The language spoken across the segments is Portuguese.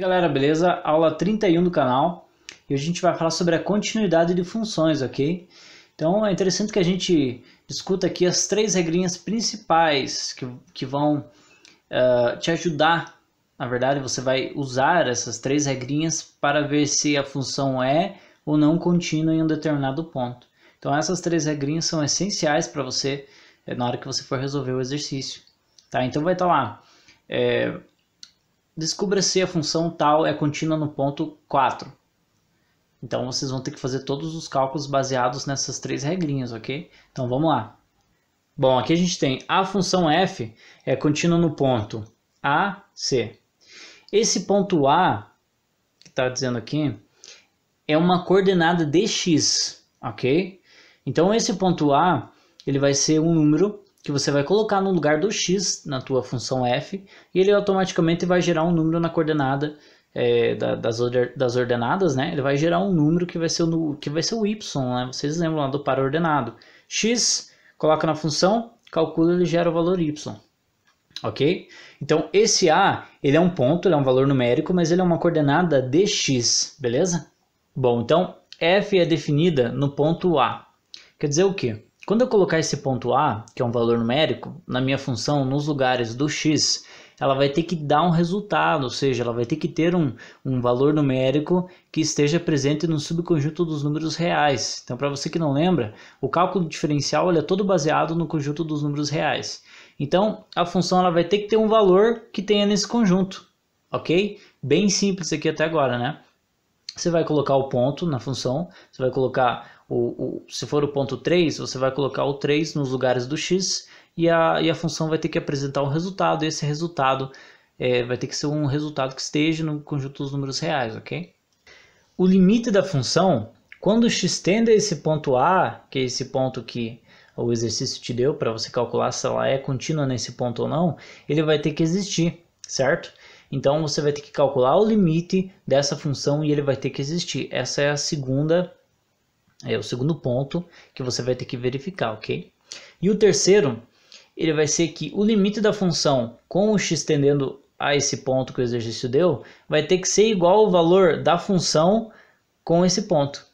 Galera, beleza? Aula 31 do canal e hoje a gente vai falar sobre a continuidade de funções, ok? Então é interessante que a gente discuta aqui as três regrinhas principais que vão te ajudar. Na verdade, você vai usar essas três regrinhas para ver se a função é ou não contínua em um determinado ponto. Então essas três regrinhas são essenciais para você na hora que você for resolver o exercício. Tá? Então vai estar lá. Descubra se a função tal é contínua no ponto 4. Então vocês vão ter que fazer todos os cálculos baseados nessas três regrinhas, ok? Então vamos lá. Bom, aqui a gente tem a função f é contínua no ponto A, C. Esse ponto A, que está dizendo aqui, é uma coordenada de x, ok? Então esse ponto A, ele vai ser um número que você vai colocar no lugar do x na tua função f, e ele automaticamente vai gerar um número na coordenada das ordenadas, né? Ele vai gerar um número que vai ser o y, né? Vocês lembram lá do par ordenado. X, coloca na função, calcula, ele gera o valor y. Ok? Então esse A, ele é um ponto, ele é um valor numérico, mas ele é uma coordenada de x, beleza? Bom, então f é definida no ponto A. Quer dizer o quê? Quando eu colocar esse ponto A, que é um valor numérico, na minha função, nos lugares do x, ela vai ter que dar um resultado, ou seja, ela vai ter que ter um valor numérico que esteja presente no subconjunto dos números reais. Então, para você que não lembra, o cálculo diferencial ele é todo baseado no conjunto dos números reais. Então, a função ela vai ter que ter um valor que tenha nesse conjunto, ok? Bem simples aqui até agora, né? Você vai colocar o ponto na função, você vai colocar se for o ponto 3, você vai colocar o 3 nos lugares do x e a função vai ter que apresentar um resultado, e esse resultado vai ter que ser um resultado que esteja no conjunto dos números reais, ok? O limite da função, quando x tende a esse ponto A, que é esse ponto que o exercício te deu para você calcular se ela é contínua nesse ponto ou não, ele vai ter que existir, certo? Então você vai ter que calcular o limite dessa função e ele vai ter que existir. Essa é o segundo ponto que você vai ter que verificar, ok? E o terceiro, ele vai ser que o limite da função com o x tendendo a esse ponto que o exercício deu, vai ter que ser igual ao valor da função com esse ponto.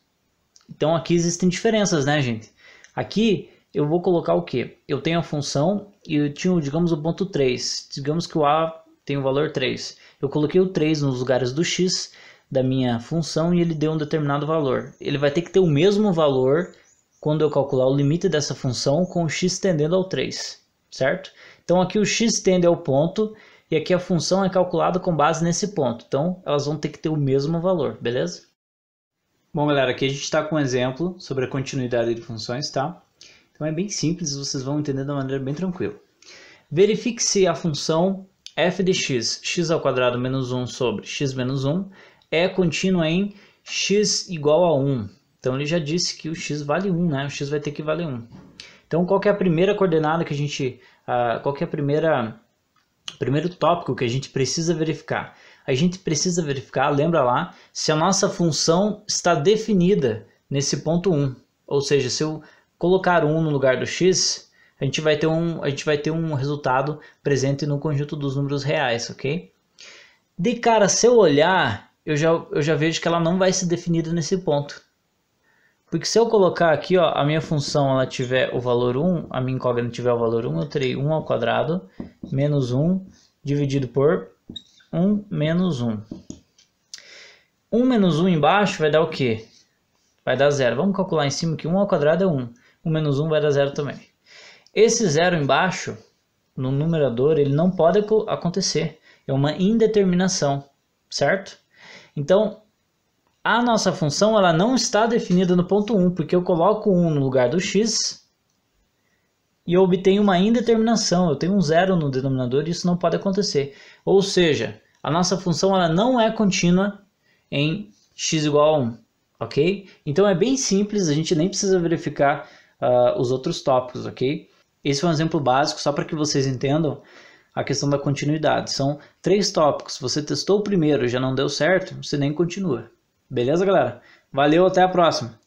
Então aqui existem diferenças, né, gente? Aqui eu vou colocar o quê? Eu tenho a função e eu tinha, digamos, o ponto 3. Digamos que o a tem o valor 3. Eu coloquei o 3 nos lugares do x da minha função e ele deu um determinado valor. Ele vai ter que ter o mesmo valor quando eu calcular o limite dessa função com o x tendendo ao 3, certo? Então aqui o x tende ao ponto e aqui a função é calculada com base nesse ponto. Então elas vão ter que ter o mesmo valor, beleza? Bom, galera, aqui a gente está com um exemplo sobre a continuidade de funções, tá? Então é bem simples, vocês vão entender de uma maneira bem tranquila. Verifique se a função f de x, x² menos 1 sobre x menos 1, é contínua em x igual a 1. Então ele já disse que o x vale 1, né? O x vai ter que valer 1. Então qual que é a primeira coordenada que a gente... qual que é o primeiro tópico que a gente precisa verificar? A gente precisa verificar, lembra lá, se a nossa função está definida nesse ponto 1. Ou seja, se eu colocar 1 no lugar do x, a gente vai ter um resultado presente no conjunto dos números reais, ok? De cara, se eu olhar, eu já vejo que ela não vai ser definida nesse ponto. Porque se eu colocar aqui, ó, a minha função ela tiver o valor 1, a minha incógnita tiver o valor 1, eu terei 1² menos 1 dividido por 1 menos 1. 1 menos 1 embaixo vai dar o quê? Vai dar 0. Vamos calcular em cima que 1² é 1. 1 menos 1 vai dar 0 também. Esse 0 embaixo, no numerador, ele não pode acontecer. É uma indeterminação, certo? Então, a nossa função ela não está definida no ponto 1, porque eu coloco 1 no lugar do x e eu obtenho uma indeterminação. Eu tenho um 0 no denominador e isso não pode acontecer. Ou seja, a nossa função ela não é contínua em x igual a 1, ok? Então é bem simples, a gente nem precisa verificar os outros tópicos, ok? Esse foi um exemplo básico só para que vocês entendam a questão da continuidade. São 3 tópicos. Se você testou o primeiro e já não deu certo, você nem continua. Beleza, galera? Valeu, até a próxima!